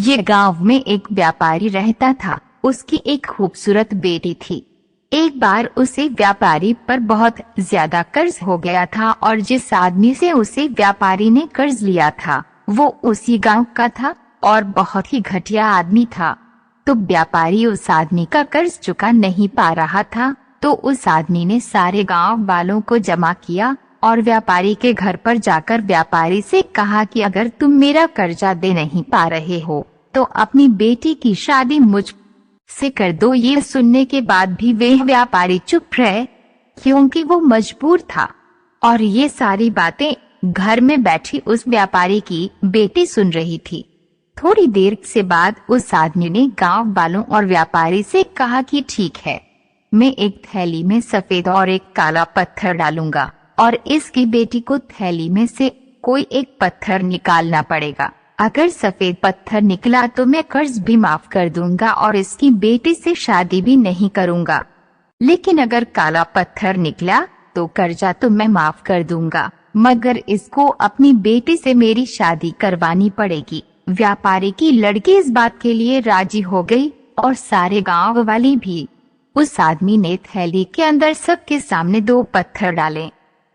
ये गांव में एक व्यापारी रहता था। उसकी एक खूबसूरत बेटी थी। एक बार उसे व्यापारी पर बहुत ज्यादा कर्ज हो गया था और जिस आदमी से उसे व्यापारी ने कर्ज लिया था वो उसी गांव का था और बहुत ही घटिया आदमी था। तो व्यापारी उस आदमी का कर्ज चुका नहीं पा रहा था, तो उस आदमी ने सारे गांव वालों को जमा किया और व्यापारी के घर पर जाकर व्यापारी से कहा कि अगर तुम मेरा कर्जा दे नहीं पा रहे हो तो अपनी बेटी की शादी मुझ से कर दो। ये सुनने के बाद भी वह व्यापारी चुप रहे, क्योंकि वो मजबूर था। और ये सारी बातें घर में बैठी उस व्यापारी की बेटी सुन रही थी। थोड़ी देर से बाद उस आदमी ने गांव वालों और व्यापारी से कहा कि ठीक है, मैं एक थैली में सफेद और एक काला पत्थर डालूंगा और इसकी बेटी को थैली में से कोई एक पत्थर निकालना पड़ेगा। अगर सफेद पत्थर निकला तो मैं कर्ज भी माफ कर दूंगा और इसकी बेटी से शादी भी नहीं करूंगा, लेकिन अगर काला पत्थर निकला तो कर्जा तो मैं माफ कर दूंगा, मगर इसको अपनी बेटी से मेरी शादी करवानी पड़ेगी। व्यापारी की लड़की इस बात के लिए राजी हो गई और सारे गांव वाले भी। उस आदमी ने थैली के अंदर सबके सामने 2 पत्थर डाले,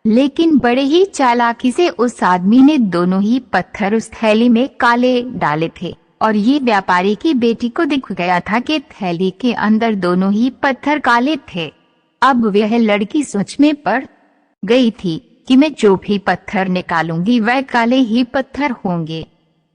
लेकिन बड़े ही चालाकी से उस आदमी ने दोनों ही पत्थर उस थैली में काले डाले थे और ये व्यापारी की बेटी को दिख गया था कि थैली के अंदर दोनों ही पत्थर काले थे। अब वह लड़की सोच में पड़ गई थी कि मैं जो भी पत्थर निकालूंगी वह काले ही पत्थर होंगे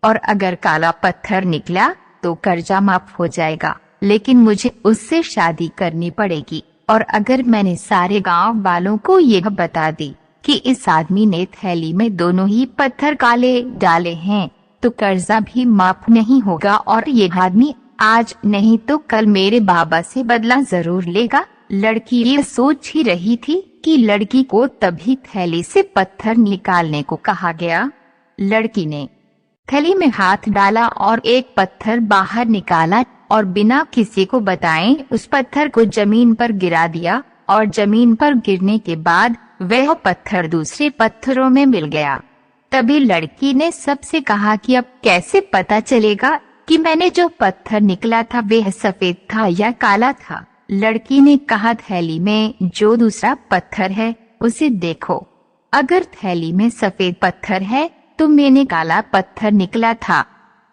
और अगर काला पत्थर निकला तो कर्जा माफ हो जाएगा, लेकिन मुझे उससे शादी करनी पड़ेगी। और अगर मैंने सारे गांव वालों को यह बता दी कि इस आदमी ने थैली में दोनों ही पत्थर काले डाले हैं तो कर्जा भी माफ नहीं होगा और ये आदमी आज नहीं तो कल मेरे बाबा से बदला जरूर लेगा। लड़की ये सोच ही रही थी कि लड़की को तभी थैली से पत्थर निकालने को कहा गया। लड़की ने थैली में हाथ डाला और एक पत्थर बाहर निकाला और बिना किसी को बताए उस पत्थर को जमीन पर गिरा दिया और जमीन पर गिरने के बाद वह पत्थर दूसरे पत्थरों में मिल गया। तभी लड़की ने सबसे कहा कि अब कैसे पता चलेगा कि मैंने जो पत्थर निकला था वह सफेद था या काला था। लड़की ने कहा थैली में जो दूसरा पत्थर है उसे देखो, अगर थैली में सफेद पत्थर है तो मैंने काला पत्थर निकला था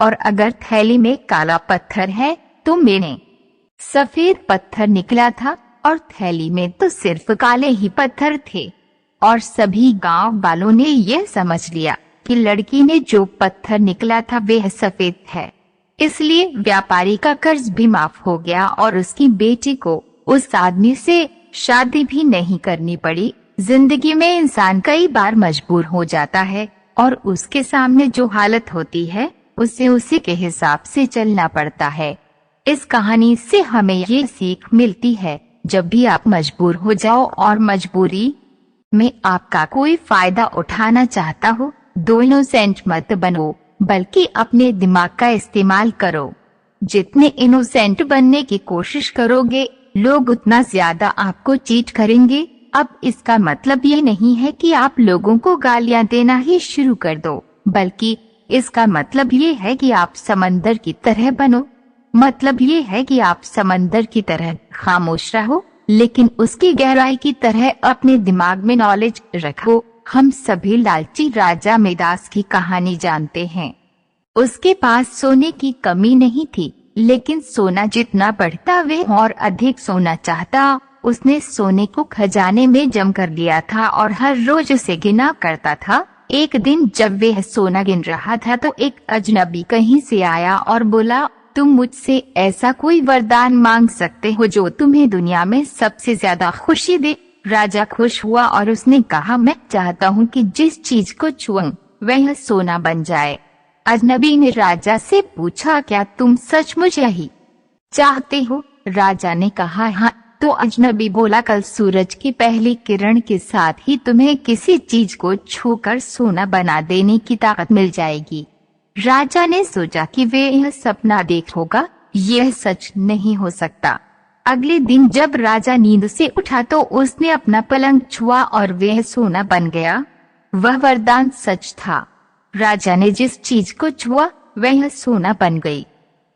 और अगर थैली में काला पत्थर है तो मैंने सफेद पत्थर निकला था और थैली में तो सिर्फ काले ही पत्थर थे। और सभी गांव वालों ने यह समझ लिया कि लड़की ने जो पत्थर निकला था वह सफेद है, इसलिए व्यापारी का कर्ज भी माफ हो गया और उसकी बेटी को उस आदमी से शादी भी नहीं करनी पड़ी। जिंदगी में इंसान कई बार मजबूर हो जाता है और उसके सामने जो हालत होती है उसे उसी के हिसाब से चलना पड़ता है। इस कहानी से हमें ये सीख मिलती है, जब भी आप मजबूर हो जाओ और मजबूरी में आपका कोई फायदा उठाना चाहता हो, इनोसेंट मत बनो, बल्कि अपने दिमाग का इस्तेमाल करो। जितने इनोसेंट बनने की कोशिश करोगे लोग उतना ज्यादा आपको चीट करेंगे। अब इसका मतलब ये नहीं है कि आप लोगों को गालियां देना ही शुरू कर दो, बल्कि इसका मतलब ये है कि आप समंदर की तरह बनो। मतलब ये है कि आप समंदर की तरह खामोश रहो, लेकिन उसकी गहराई की तरह अपने दिमाग में नॉलेज रखो। हम सभी लालची राजा मिदास की कहानी जानते हैं। उसके पास सोने की कमी नहीं थी, लेकिन सोना जितना बढ़ता वह और अधिक सोना चाहता। उसने सोने को खजाने में जम कर लिया था और हर रोज उसे गिना करता था। एक दिन जब वह सोना गिन रहा था तो एक अजनबी कहीं से आया और बोला, तुम मुझसे ऐसा कोई वरदान मांग सकते हो जो तुम्हें दुनिया में सबसे ज्यादा खुशी दे। राजा खुश हुआ और उसने कहा, मैं चाहता हूँ कि जिस चीज को छूऊं वह सोना बन जाए। अजनबी ने राजा से पूछा, क्या तुम सचमुच यही चाहते हो? राजा ने कहा, हाँ। तो अजनबी बोला, कल सूरज की पहली किरण के साथ ही तुम्हें किसी चीज को छूकर सोना बना देने की ताकत मिल जाएगी। राजा ने सोचा कि वे यह सपना देख होगा, यह सच नहीं हो सकता। अगले दिन जब राजा नींद से उठा तो उसने अपना पलंग छुआ और वह सोना बन गया। वह वरदान सच था। राजा ने जिस चीज को छुआ वह सोना बन गई।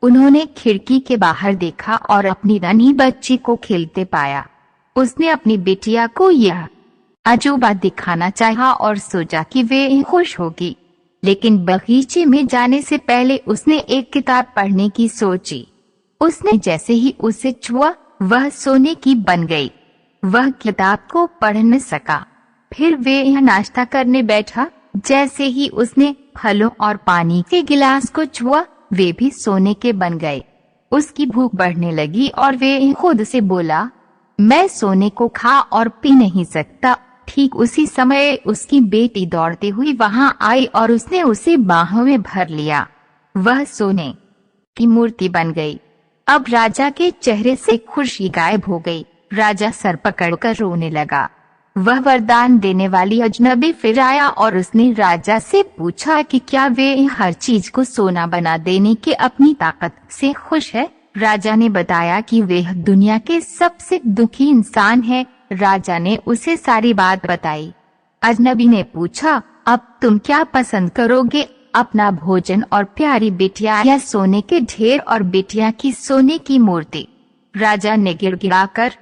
उन्होंने खिड़की के बाहर देखा और अपनी नन्ही बच्ची को खेलते पाया। उसने अपनी बिटिया को यह अजूबा दिखाना चाहा और सोचा कि वे खुश होगी, लेकिन बगीचे में जाने से पहले उसने एक किताब पढ़ने की सोची। उसने जैसे ही उसे छुआ वह सोने की बन गई। वह किताब को पढ़ न सका। फिर वे यह नाश्ता करने बैठा। जैसे ही उसने फलों और पानी के गिलास को छुआ वे भी सोने के बन गए। उसकी भूख बढ़ने लगी और वे खुद से बोला, मैं सोने को खा और पी नहीं सकता। ठीक उसी समय उसकी बेटी दौड़ती हुई वहां आई और उसने उसे बाहों में भर लिया। वह सोने की मूर्ति बन गई। अब राजा के चेहरे से खुशी गायब हो गई। राजा सर पकड़कर रोने लगा। वह वरदान देने वाली अजनबी फिर आया और उसने राजा से पूछा कि क्या वे हर चीज को सोना बना देने की अपनी ताकत से खुश है। राजा ने बताया कि वे दुनिया के सबसे दुखी इंसान है। राजा ने उसे सारी बात बताई। अजनबी ने पूछा, अब तुम क्या पसंद करोगे, अपना भोजन और प्यारी बिटिया या सोने के ढेर और बिटिया की सोने की मूर्ति? राजा ने गिड़गिड़ाकर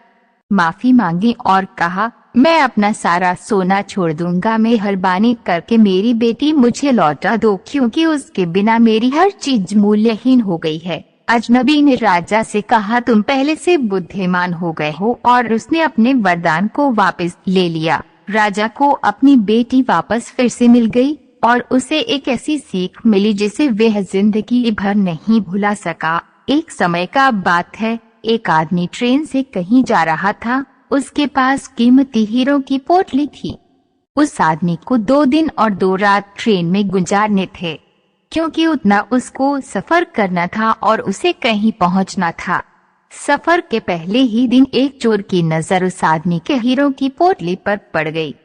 माफी मांगी और कहा, मैं अपना सारा सोना छोड़ दूंगा। मेहरबानी करके मेरी बेटी मुझे लौटा दो, क्योंकि उसके बिना मेरी हर चीज मूल्यहीन हो गई है। अजनबी ने राजा से कहा, तुम पहले से बुद्धिमान हो गए हो, और उसने अपने वरदान को वापस ले लिया। राजा को अपनी बेटी वापस फिर से मिल गई और उसे एक ऐसी सीख मिली जिसे वह जिंदगी भर नहीं भुला सका। एक समय का बात है, एक आदमी ट्रेन से कहीं जा रहा था। उसके पास कीमती हीरों की पोटली थी। उस आदमी को 2 दिन और 2 रात ट्रेन में गुजारने थे, क्योंकि उतना उसको सफर करना था और उसे कहीं पहुंचना था। सफर के पहले ही दिन एक चोर की नजर उस आदमी के हीरों की पोटली पर पड़ गई।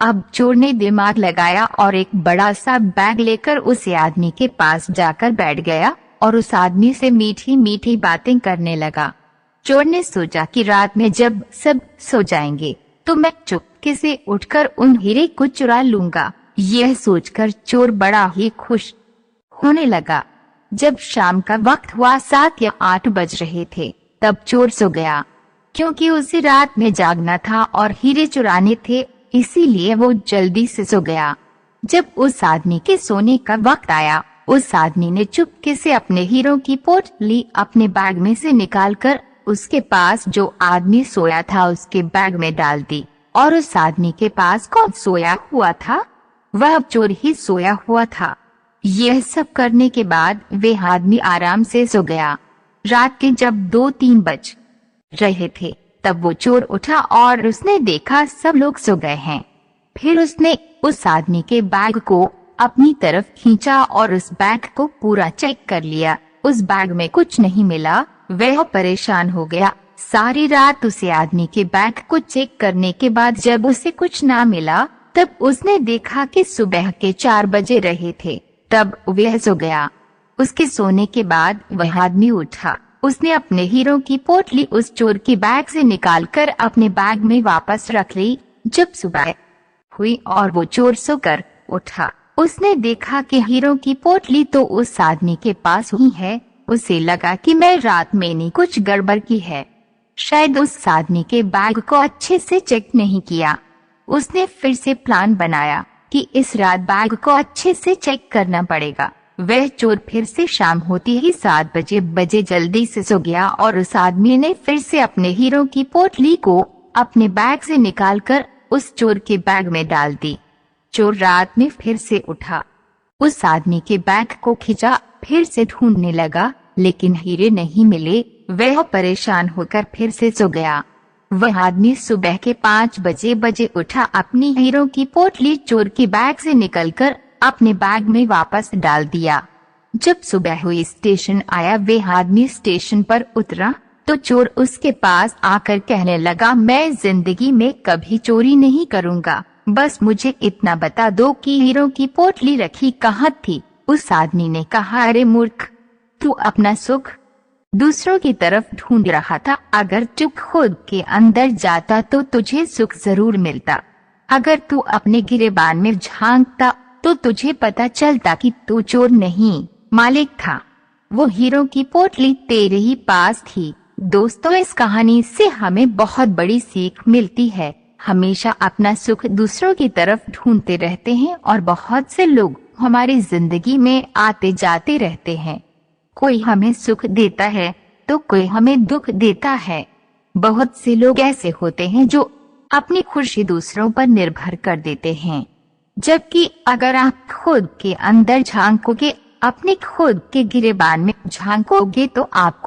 अब चोर ने दिमाग लगाया और एक बड़ा सा बैग लेकर उस आदमी के पास जाकर बैठ गया और उस आदमी से मीठी मीठी बातें करने लगा। चोर ने सोचा कि रात में जब सब सो जाएंगे तो मैं चुपके से उठकर उन हीरे को चुरा लूंगा। यह सोचकर चोर बड़ा ही खुश होने लगा। जब शाम का वक्त हुआ, 7 या 8 बज रहे थे, तब चोर सो गया। क्योंकि उसे रात में जागना था और हीरे चुराने थे, इसीलिए वो जल्दी से सो गया। जब उस आदमी के सोने का वक्त आया, उस आदमी ने चुपके से अपने हीरों की पोटली अपने बैग में से निकालकर उसके पास जो आदमी सोया था उसके बैग में डाल दी। और उस आदमी के पास कौन सोया हुआ था? वह चोर ही सोया हुआ था। यह सब करने के बाद वे आदमी आराम से सो गया। रात के जब 2-3 बज रहे थे, तब वो चोर उठा और उसने देखा सब लोग सो गए हैं। फिर उसने उस आदमी के बैग को अपनी तरफ खींचा और उस बैग को पूरा चेक कर लिया। उस बैग में कुछ नहीं मिला। वह परेशान हो गया। सारी रात उसे आदमी के बैग को चेक करने के बाद जब उसे कुछ ना मिला, तब उसने देखा कि सुबह के 4 बजे रहे थे। तब वह सो गया। उसके सोने के बाद वह आदमी उठा। उसने अपने हीरों की पोटली उस चोर के बैग से निकालकर अपने बैग में वापस रख ली। जब सुबह हुई और वो चोर सोकर उठा, उसने देखा कि हीरों की पोटली तो उस आदमी के पास ही है। उसे लगा कि मैं रात में कुछ गड़बड़ की है, शायद उस आदमी के बैग को अच्छे से चेक नहीं किया। उसने फिर से प्लान बनाया कि इस रात बैग को अच्छे से चेक करना पड़ेगा। वह चोर फिर से शाम होती ही 7 बजे जल्दी से सो गया और उस आदमी ने फिर से अपने हीरों की पोटली को अपने बैग से निकालकर उस चोर के बैग में डाल दी। चोर रात में फिर से उठा, उस आदमी के बैग को खींचा, फिर से ढूंढने लगा, लेकिन हीरे नहीं मिले। वह परेशान होकर फिर से सो गया। वह आदमी सुबह के 5 बजे उठा, अपनी हीरों की पोटली चोर के बैग से निकलकर अपने बैग में वापस डाल दिया। जब सुबह हुई, स्टेशन आया। वह आदमी स्टेशन पर उतरा तो चोर उसके पास आकर कहने लगा, मैं जिंदगी में कभी चोरी नहीं करूंगा, बस मुझे इतना बता दो कि हीरों की पोटली रखी कहाँ थी। उस आदमी ने कहा, अरे मूर्ख, तू अपना सुख दूसरों की तरफ ढूंढ रहा था। अगर तू खुद के अंदर जाता तो तुझे सुख जरूर मिलता। अगर तू अपने गिरेबान में झांकता तो तुझे पता चलता कि तू चोर नहीं मालिक था। वो हीरो की पोटली तेरे ही पास थी। दोस्तों, इस कहानी से हमें बहुत बड़ी सीख मिलती है। हमेशा अपना सुख दूसरों की तरफ ढूंढते रहते हैं और बहुत से लोग हमारी जिंदगी में आते जाते रहते हैं। कोई हमें सुख देता है तो कोई हमें दुख देता है। बहुत से लोग ऐसे होते हैं जो अपनी खुशी दूसरों पर निर्भर कर देते हैं, जबकि अगर आप खुद के अंदर झांकोगे, अपने खुद के गिरेबान में झांकोगे तो आपको